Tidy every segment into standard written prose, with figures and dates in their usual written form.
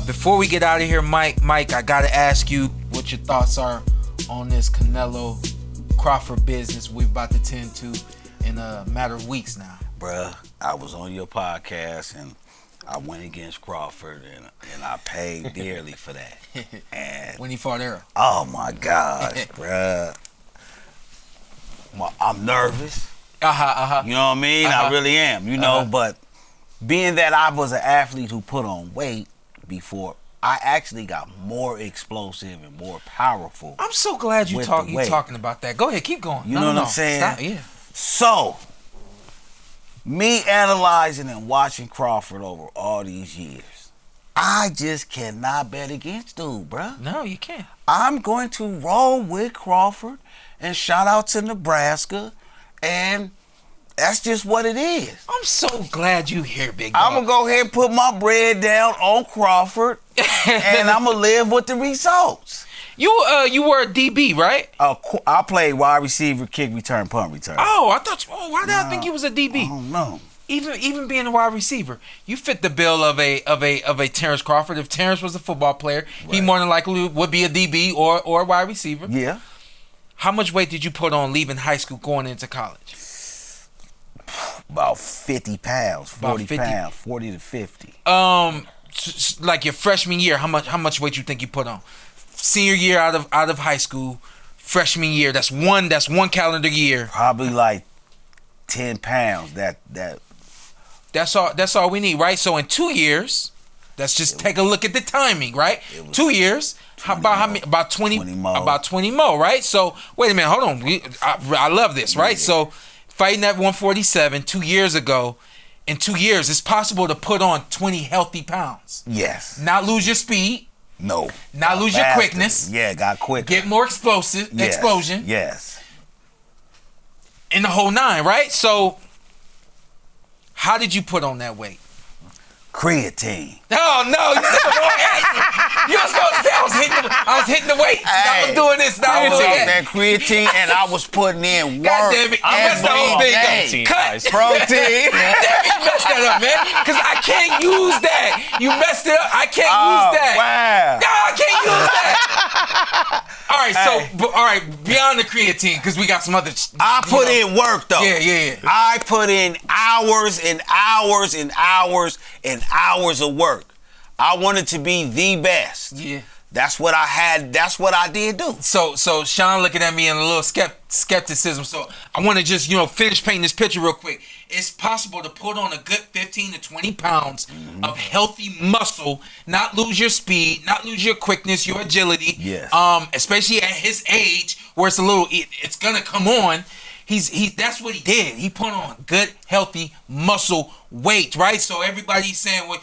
Before we get out of here, Mike, I gotta ask you what your thoughts are on this Canelo Crawford business we're about to tend to in a matter of weeks now. Bruh, I was on your podcast and I went against Crawford and I paid dearly for that. And when he fought Errol. Oh my gosh, bruh. I'm nervous. You know what I mean? I really am, you know, but being that I was an athlete who put on weight before, I actually got more explosive and more powerful. I'm so glad you talking about that. Go ahead, keep going. You know what I'm saying? Stop. Yeah. So, me analyzing and watching Crawford over all these years, I just cannot bet against dude, bruh. No, you can't. I'm going to roll with Crawford, and shout out to Nebraska, and that's just what it is. I'm so glad you here, big dog. I'm going to go ahead and put my bread down on Crawford, and I'm going to live with the results. You were a DB, right? I played wide receiver, kick return, punt return. Oh, I thought. Why did I think you was a DB? I don't know. Even being a wide receiver, you fit the bill of a Terrence Crawford. If Terrence was a football player, he more than likely would be a DB or a wide receiver. Yeah. How much weight did you put on leaving high school going into college? About 50 pounds, 40 pounds, 40 to 50. Like your freshman year, how much weight you think you put on? Senior year out of high school, freshman year, that's one calendar year. Probably like 10 pounds. That's all we need, right? So in 2 years, let's just take a look at the timing, right? 2 years. About 20 more. About 20 more, right? So wait a minute, hold on. I love this, right? Yeah. So fighting at 147 2 years ago, in 2 years, it's possible to put on 20 healthy pounds. Yes. Not lose your speed. No. Not lose your quickness. Yeah, got quick. Get more explosion. Yes. In the whole nine, right? So how did you put on that weight? Creatine. Oh no, you said the wrong answer. You were supposed to say I was hitting the weights. Hey, I was doing this. I was on that creatine and I was putting in work. God damn it, you messed the whole thing up. Cut protein. Damn it, you messed that up, man. Because I can't use that. You messed it up. I can't use that. Wow. No, I can't use that. All right, so beyond the creatine, because we got some other. I put in work though. Yeah. I put in hours and hours and hours and hours of work. I wanted to be the best. Yeah. That's what I had. That's what I did do. So Sean looking at me in a little skepticism. So I want to just, finish painting this picture real quick. It's possible to put on a good 15 to 20 pounds of healthy muscle, not lose your speed, not lose your quickness, your agility. Yes. Especially at his age, where it's gonna come on. That's what he did. He put on good, healthy muscle weight, right? So everybody's saying, well,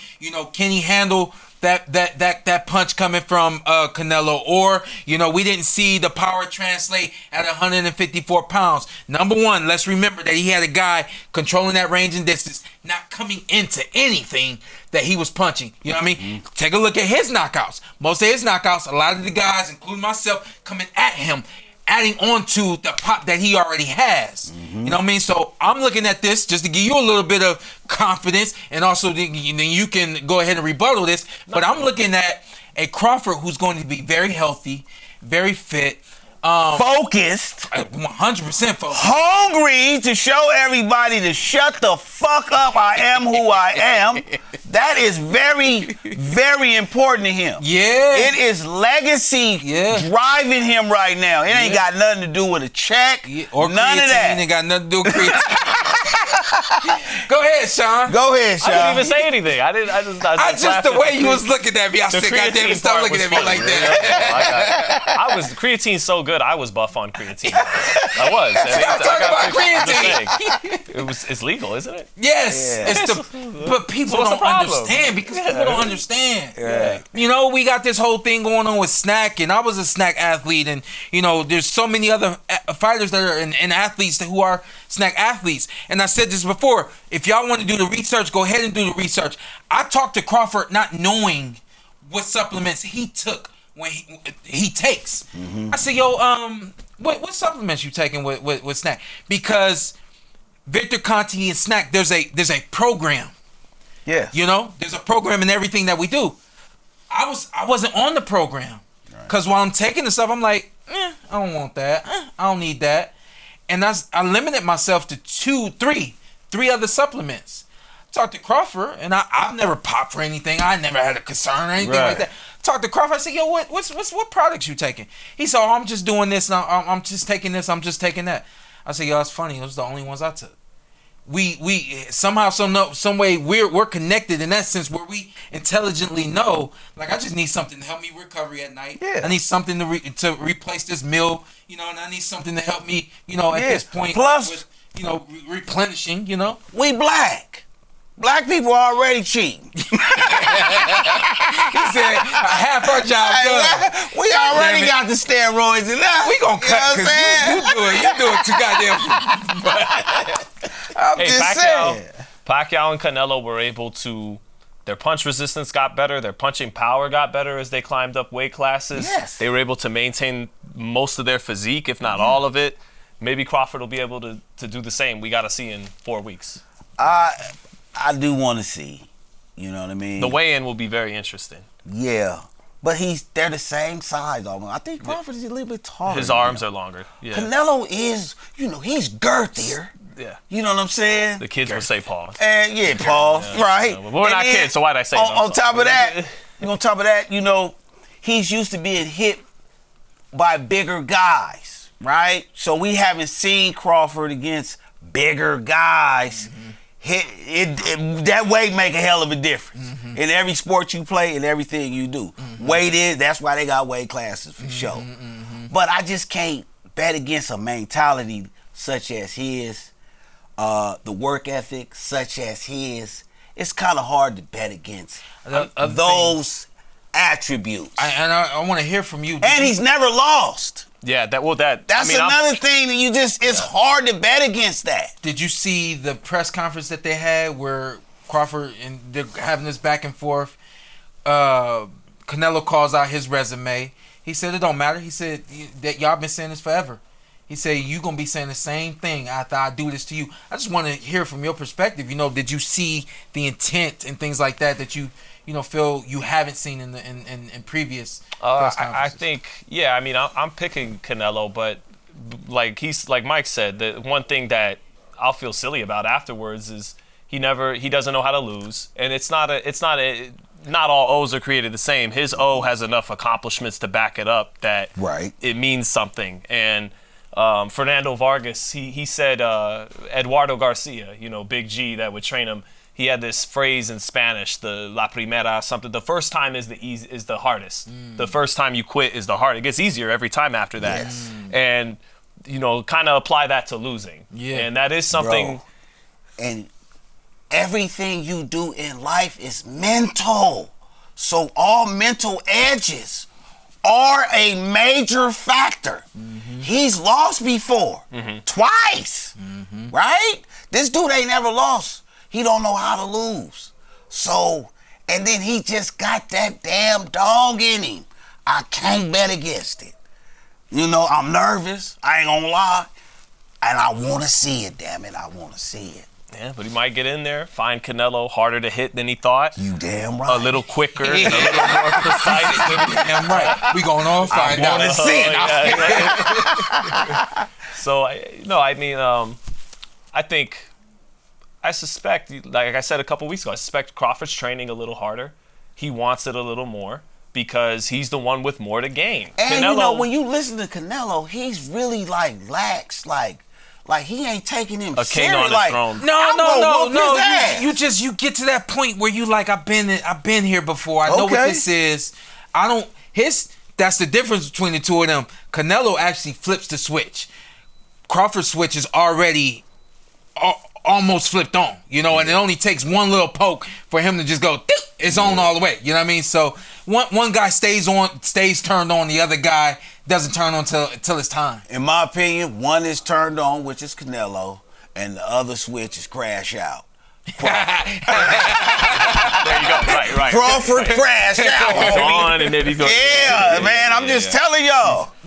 can he handle that punch coming from Canelo? Or, we didn't see the power translate at 154 pounds. Number one, let's remember that he had a guy controlling that range and distance, not coming into anything that he was punching. You know what I mean? Mm-hmm. Take a look at his knockouts. Most of his knockouts, a lot of the guys, including myself, coming at him, adding on to the pop that he already has. Mm-hmm. You know what I mean? So I'm looking at this just to give you a little bit of confidence, and also then you can go ahead and rebuttal this. But I'm looking at a Crawford who's going to be very healthy, very fit, focused, 100% focused, hungry to show everybody to shut the fuck up. I am who I am. That is very, very important to him. Yeah. It is legacy driving him right now. It ain't got nothing to do with a check or none of that. It ain't got nothing to do with creatine. Go ahead, Sean. Go ahead, Sean. I didn't even say anything. I just the way you was looking at me, I said, God damn it, stop looking at me like that. I was creatine's so good. I was buff on creatine. I was. Stop talking about creatine. It's legal, isn't it? Yes. Yeah. But people don't understand because people don't understand. Yeah. We got this whole thing going on with SNAC, and I was a SNAC athlete, and there's so many other fighters that are and athletes who are SNAC athletes. And I said this before, if y'all want to do the research, go ahead and do the research. I talked to Crawford not knowing what supplements he took when he takes. Mm-hmm. I said, what supplements you taking with SNAC? Because Victor Conti and SNAC, there's a program. Yeah. There's a program in everything that we do. I wasn't on the program. Because while I'm taking the stuff, I'm like, I don't want that. I don't need that. And I limited myself to three other supplements. Talked to Crawford, and I've never popped for anything. I never had a concern or anything like that. Talked to Crawford. I said, yo, what products you taking? He said, I'm just doing this. And I'm just taking this. I'm just taking that. I said, yo, that's funny. Those are the only ones I took. We somehow, some way, we're connected in that sense where we intelligently know, like, I just need something to help me recover at night. Yeah. I need something to replace this meal, and I need something to help me, at this point. Plus, with, replenishing, We black. Black people are already cheating. He said half our job done. We already got the steroids and that. We gonna cut because you do it too goddamn. I'm just saying. Pacquiao and Canelo were able to. Their punch resistance got better. Their punching power got better as they climbed up weight classes. Yes. They were able to maintain most of their physique, if not all of it. Maybe Crawford will be able to do the same. We got to see in 4 weeks. I do want to see. You know what I mean? The weigh-in will be very interesting. Yeah. But they're the same size almost. I think Crawford is a little bit taller. His arms are longer. Yeah. Canelo is, he's girthier. Yeah. You know what I'm saying? The kids will say pause. And pause. Yeah. Right. Yeah, but we're not kids, so why'd I say that? On top of that, he's used to being hit by bigger guys, right? So we haven't seen Crawford against bigger guys. That weight make a hell of a difference in every sport you play and everything you do. Weight that's why they got weight classes for sure. But I just can't bet against a mentality such as his, the work ethic such as his. It's kind of hard to bet against those attributes. I want to hear from you. And he's never lost. Yeah, that's another thing that it's hard to bet against that. Did you see the press conference that they had where Crawford and they're having this back and forth? Canelo calls out his resume. He said it don't matter. He said that y'all been saying this forever. He said you gonna be saying the same thing after I do this to you. I just want to hear from your perspective. Did you see the intent and things like that you feel you haven't seen in previous press conferences? I think, I'm picking Canelo, but like Mike said, the one thing that I'll feel silly about afterwards is he doesn't know how to lose, and not all O's are created the same. His O has enough accomplishments to back it up that it means something. And Fernando Vargas, he said Eduardo Garcia, Big G that would train him. He had this phrase in Spanish, the la primera something. The first time is the hardest. The first time you quit is the hardest. It gets easier every time after that. Yes. And kind of apply that to losing. Yeah. And that is something. Bro. And everything you do in life is mental. So all mental edges are a major factor. He's lost before. Twice. Right? This dude ain't never lost. He don't know how to lose. So, and then he just got that damn dog in him. I can't bet against it. I'm nervous. I ain't gonna lie. And I want to see it, damn it. I want to see it. Yeah, but he might get in there, find Canelo harder to hit than he thought. You damn right. A little quicker, a little more precise. Damn right. We going on find out. I want to see it. So, I suspect, like I said a couple weeks ago, I suspect Crawford's training a little harder. He wants it a little more because he's the one with more to gain. And when you listen to Canelo, he's really lax, like he ain't taking him a king on his throne. No. You get to that point where you like, I've been here before. I know what this is. That's the difference between the two of them. Canelo actually flips the switch. Crawford's switch is already almost flipped on, and it only takes one little poke for him to just go, it's on all the way. You know what I mean? So one guy stays turned on, the other guy doesn't turn on till it's time. In my opinion, one is turned on, which is Canelo, and the other switch is crash out. There you go. Right. Crawford crash out. On and then he's going. Yeah, man. I'm just telling y'all.